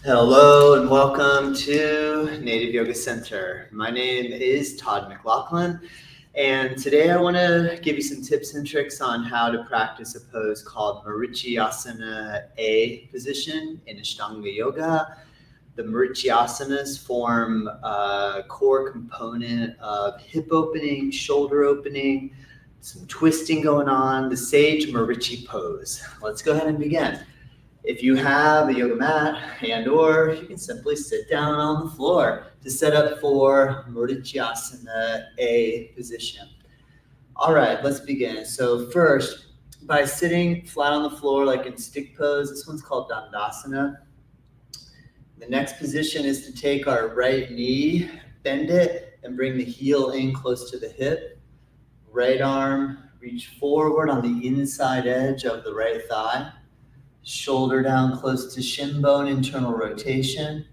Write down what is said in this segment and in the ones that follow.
Hello and welcome to Native Yoga Center. My name is Todd McLaughlin, and today I want to give you some tips and tricks on how to practice a pose called Marichyasana A position in Ashtanga Yoga. The Marichyasanas form a core component of hip opening, shoulder opening, some twisting going on, the Sage Marichi pose. Let's go ahead and begin. If you have a yoga mat or you can simply sit down on the floor to set up for Marichyasana A position. All right, let's begin. So first, by sitting flat on the floor like in stick pose, this one's called Dandasana. The next position is to take our right knee, bend it, and bring the heel in close to the hip. Right arm, reach forward on the inside edge of the right thigh. Shoulder down close to shin bone, internal rotation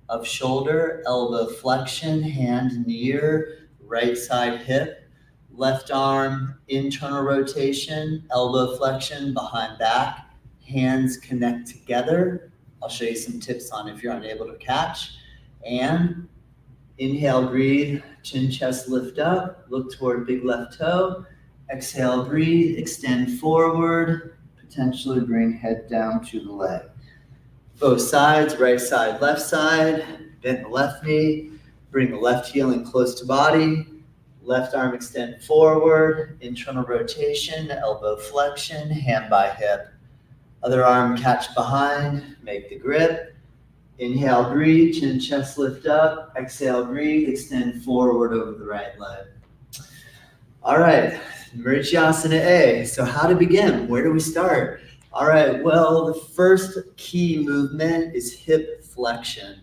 of shoulder, elbow flexion, hand near right side hip. Left arm, internal rotation, elbow flexion behind back, hands connect together. I'll show you some tips on if you're unable to catch. And inhale, breathe, chin, chest, lift up, look toward big left toe. Exhale, breathe, extend forward, potentially bring head down to the leg. Both sides, right side, left side, bend the left knee, bring the left heel in close to body, left arm extend forward, internal rotation, elbow flexion, hand by hip. Other arm catch behind, make the grip. Inhale, breathe, chin, chest, lift up. Exhale, breathe, extend forward over the right leg. All right, Marichyasana A. So how to begin? Where do we start? All right, well, the first key movement is hip flexion.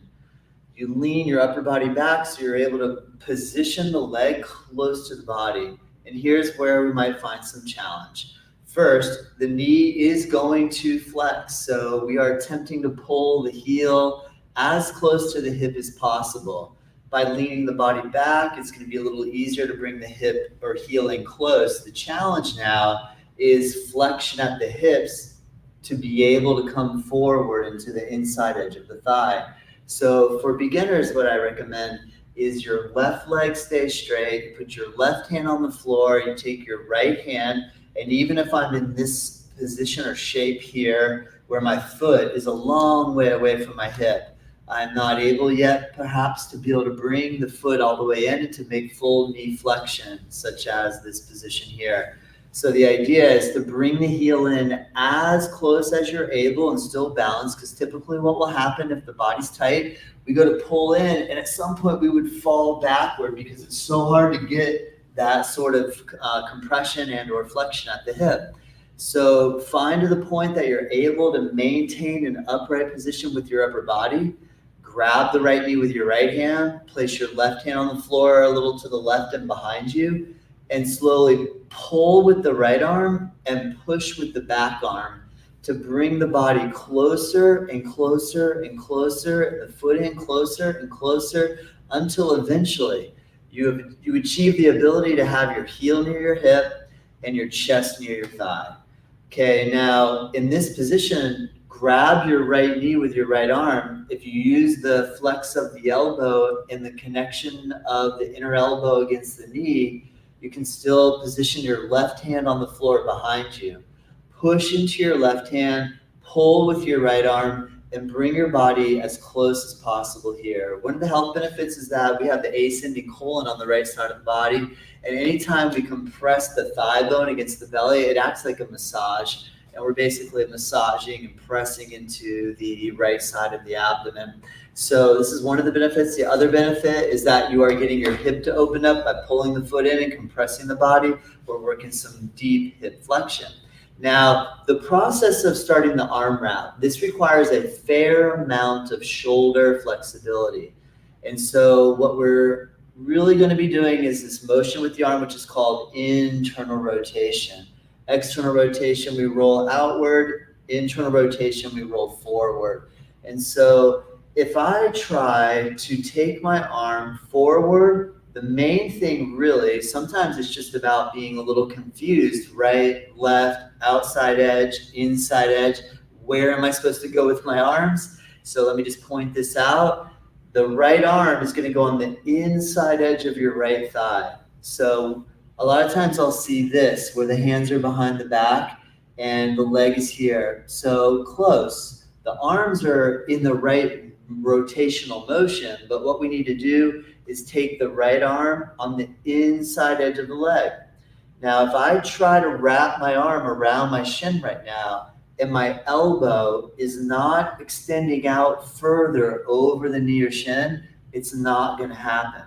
You lean your upper body back so you're able to position the leg close to the body. And here's where we might find some challenge. First, the knee is going to flex. So we are attempting to pull the heel as close to the hip as possible. By leaning the body back, it's going to be a little easier to bring the hip or heel in close. The challenge now is flexion at the hips to be able to come forward into the inside edge of the thigh. So for beginners, what I recommend is your left leg stays straight. You put your left hand on the floor. You take your right hand, and even if I'm in this position or shape here where my foot is a long way away from my hip, I'm not able yet perhaps to be able to bring the foot all the way in and to make full knee flexion, such as this position here. So the idea is to bring the heel in as close as you're able and still balance, because typically what will happen if the body's tight, we go to pull in and at some point we would fall backward because it's so hard to get that sort of compression and or flexion at the hip. So find to the point that you're able to maintain an upright position with your upper body. Grab the right knee with your right hand, place your left hand on the floor a little to the left and behind you, and slowly pull with the right arm and push with the back arm to bring the body closer and closer and closer, the foot in closer and closer, until eventually you achieve the ability to have your heel near your hip and your chest near your thigh. Okay, now in this position, grab your right knee with your right arm. If you use the flex of the elbow and the connection of the inner elbow against the knee, you can still position your left hand on the floor behind you. Push into your left hand, pull with your right arm, and bring your body as close as possible here. One of the health benefits is that we have the ascending colon on the right side of the body, and anytime we compress the thigh bone against the belly, it acts like a massage. And we're basically massaging and pressing into the right side of the abdomen. So this is one of the benefits. The other benefit is that you are getting your hip to open up by pulling the foot in and compressing the body. We're working some deep hip flexion. Now, the process of starting the arm wrap, this requires a fair amount of shoulder flexibility. And so what we're really going to be doing is this motion with the arm, which is called internal rotation. External rotation, we roll outward. Internal rotation, we roll forward. And so if I try to take my arm forward, the main thing really, sometimes it's just about being a little confused, right, left, outside edge, inside edge. where am I supposed to go with my arms? So let me just point this out. The right arm is going to go on the inside edge of your right thigh. So a lot of times I'll see this where the hands are behind the back and the leg is here. So close. The arms are in the right rotational motion, but what we need to do is take the right arm on the inside edge of the leg. Now, if I try to wrap my arm around my shin right now, and my elbow is not extending out further over the knee or shin, it's not going to happen.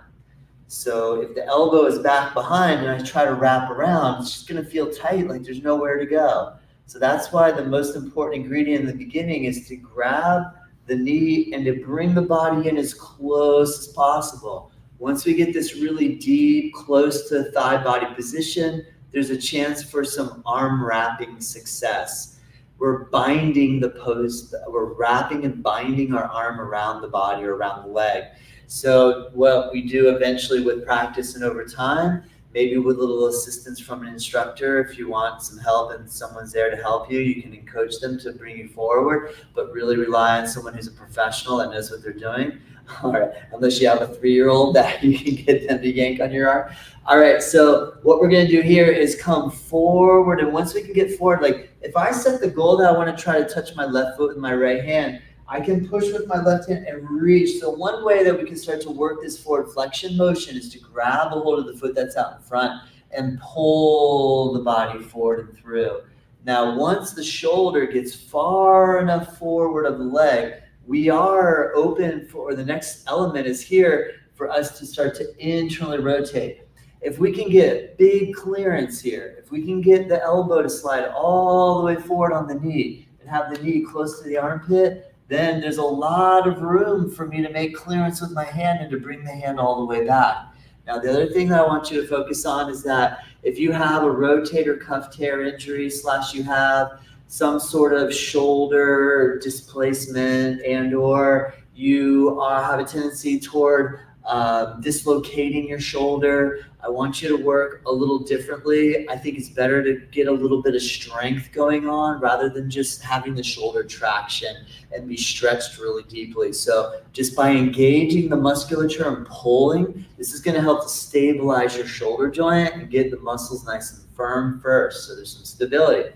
So if the elbow is back behind and I try to wrap around, it's just going to feel tight, like there's nowhere to go. So that's why the most important ingredient in the beginning is to grab the knee and to bring the body in as close as possible. Once we get this really deep, close to thigh body position, there's a chance for some arm wrapping success. We're binding the pose, we're wrapping and binding our arm around the body or around the leg. So what we do eventually with practice and over time, maybe with a little assistance from an instructor, if you want some help and someone's there to help you, you can coach them to bring you forward, but really rely on someone who's a professional that knows what they're doing. All right, unless you have a 3-year-old that you can get them to yank on your arm. All right, so what we're gonna do here is come forward, and once we can get forward, like if I set the goal that I wanna try to touch my left foot with my right hand, I can push with my left hand and reach. So one way that we can start to work this forward flexion motion is to grab a hold of the foot that's out in front and pull the body forward and through. Now, once the shoulder gets far enough forward of the leg, we are open for the next element is here for us to start to internally rotate. If we can get big clearance here, if we can get the elbow to slide all the way forward on the knee and have the knee close to the armpit, then there's a lot of room for me to make clearance with my hand and to bring the hand all the way back. Now, the other thing that I want you to focus on is that if you have a rotator cuff tear injury / you have some sort of shoulder displacement and or you have a tendency toward dislocating your shoulder, I want you to work a little differently. I think it's better to get a little bit of strength going on rather than just having the shoulder traction and be stretched really deeply. So just by engaging the musculature and pulling, this is going to help to stabilize your shoulder joint and get the muscles nice and firm first. So there's some stability.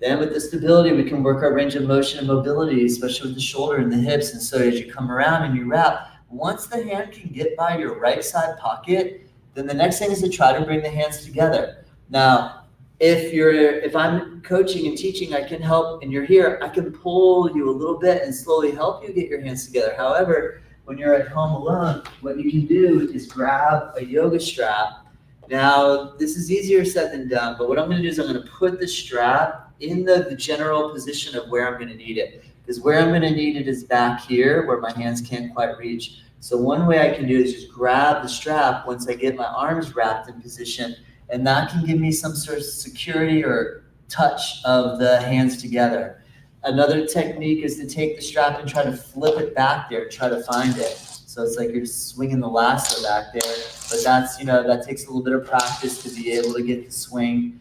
Then with the stability, we can work our range of motion and mobility, especially with the shoulder and the hips. And so as you come around and you wrap, once the hand can get by your right side pocket, then the next thing is to try to bring the hands together. Now, if I'm coaching and teaching, I can help and you're here, I can pull you a little bit and slowly help you get your hands together. However, when you're at home alone, what you can do is grab a yoga strap. Now, this is easier said than done, but what I'm gonna do is I'm gonna put the strap in the general position of where I'm gonna need it. Because where I'm gonna need it is back here where my hands can't quite reach. So one way I can do is just grab the strap once I get my arms wrapped in position, and that can give me some sort of security or touch of the hands together. Another technique is to take the strap and try to flip it back there, try to find it. So it's like you're swinging the lasso back there, but that's, that takes a little bit of practice to be able to get the swing.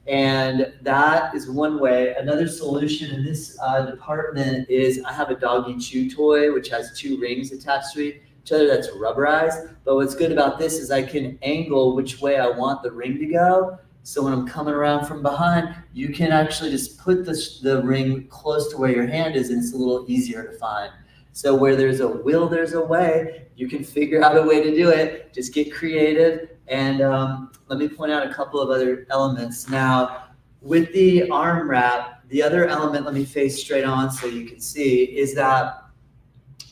And that is one way. Another solution in this department is I have a doggy chew toy, which has 2 rings attached to each other that's rubberized. But what's good about this is I can angle which way I want the ring to go. So when I'm coming around from behind, you can actually just put the ring close to where your hand is, and it's a little easier to find. So where there's a will, there's a way. You can figure out a way to do it. Just get creative. And let me point out a couple of other elements. Now, with the arm wrap, the other element, let me face straight on so you can see, is that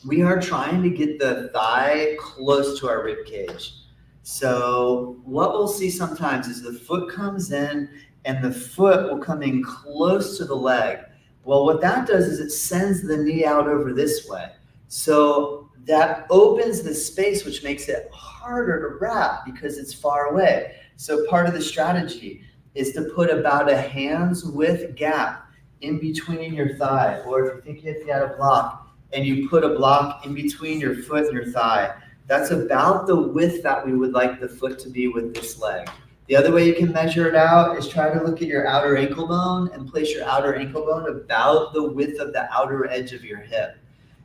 we are trying to get the thigh close to our rib cage. So what we'll see sometimes is the foot comes in and the foot will come in close to the leg. Well, what that does is it sends the knee out over this way. So that opens the space, which makes it harder to wrap because it's far away. So part of the strategy is to put about a hand's width gap in between your thigh. Or if you think if you had a block and you put a block in between your foot and your thigh, that's about the width that we would like the foot to be with this leg. The other way you can measure it out is try to look at your outer ankle bone and place your outer ankle bone about the width of the outer edge of your hip.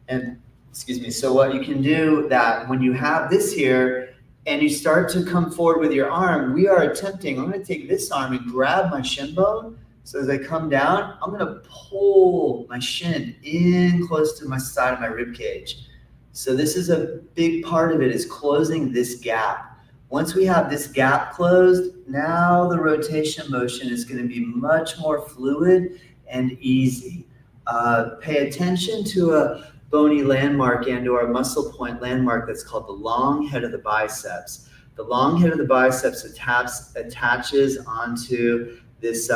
And so what you can do that when you have this here and you start to come forward with your arm, we are attempting, I'm going to take this arm and grab my shin bone. So as I come down, I'm going to pull my shin in close to my side of my rib cage. So this is a big part of it, is closing this gap. Once we have this gap closed, now the rotation motion is going to be much more fluid and easy. Pay attention to a bony landmark and or a muscle point landmark that's called the long head of the biceps. The long head of the biceps attaches onto this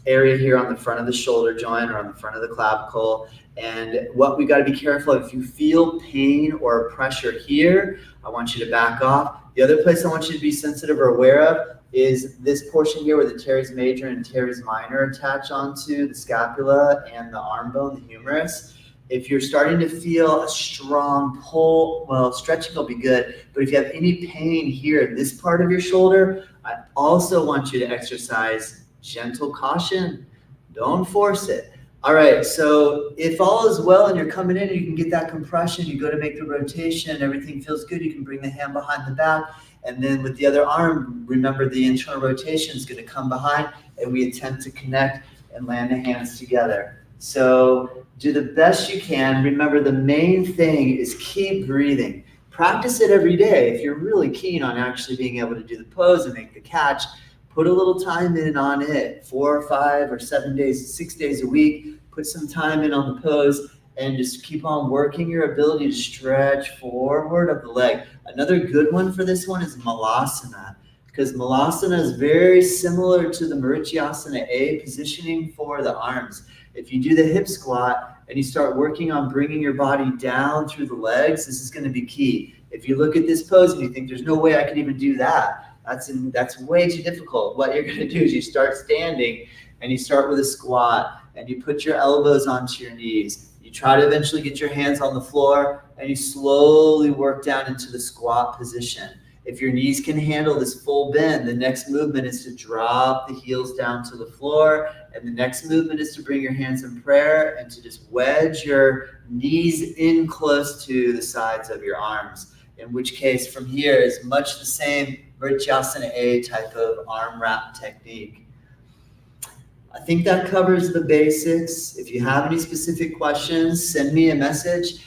area here on the front of the shoulder joint or on the front of the clavicle. And what we got to be careful of, if you feel pain or pressure here, I want you to back off. The other place I want you to be sensitive or aware of is this portion here where the teres major and teres minor attach onto the scapula and the arm bone, the humerus. If you're starting to feel a strong pull, well, stretching will be good, but if you have any pain here in this part of your shoulder, I also want you to exercise gentle caution. Don't force it. All right, so if all is well and you're coming in and you can get that compression, you go to make the rotation, everything feels good, you can bring the hand behind the back, and then with the other arm, remember the internal rotation is going to come behind, and we attempt to connect and land the hands together. So do the best you can. Remember, the main thing is keep breathing. Practice it every day. If you're really keen on actually being able to do the pose and make the catch, put a little time in on it, 4 or 5 or 7 days, 6 days a week. Put some time in on the pose and just keep on working your ability to stretch forward of the leg. Another good one for this one is Malasana, because Malasana is very similar to the Marichyasana A positioning for the arms. If you do the hip squat and you start working on bringing your body down through the legs, this is going to be key. If you look at this pose and you think there's no way I can even do that, that's way too difficult. What you're going to do is you start standing and you start with a squat and you put your elbows onto your knees. You try to eventually get your hands on the floor and you slowly work down into the squat position. If your knees can handle this full bend, the next movement is to drop the heels down to the floor, and the next movement is to bring your hands in prayer and to just wedge your knees in close to the sides of your arms, in which case from here is much the same Marichyasana A type of arm wrap technique. I think that covers the basics. If you have any specific questions, send me a message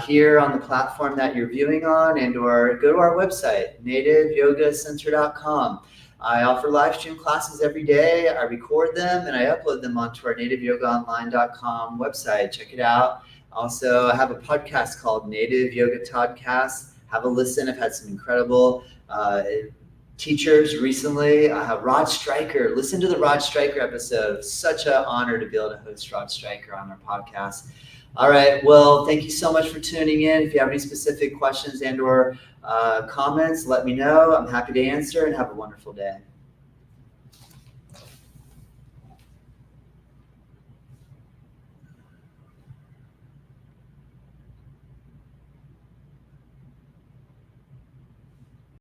here on the platform that you're viewing on, and or go to our website, nativeyogacenter.com. I offer live stream classes every day. I record them and I upload them onto our nativeyogaonline.com website. Check it out. Also, I have a podcast called Native Yoga Toddcast. Have a listen. I've had some incredible teachers recently. I have Rod Stryker. Listen to the Rod Stryker episode. Such an honor to be able to host Rod Stryker on our podcast. All right. Well, thank you so much for tuning in. If you have any specific questions and or comments, let me know. I'm happy to answer, and have a wonderful day.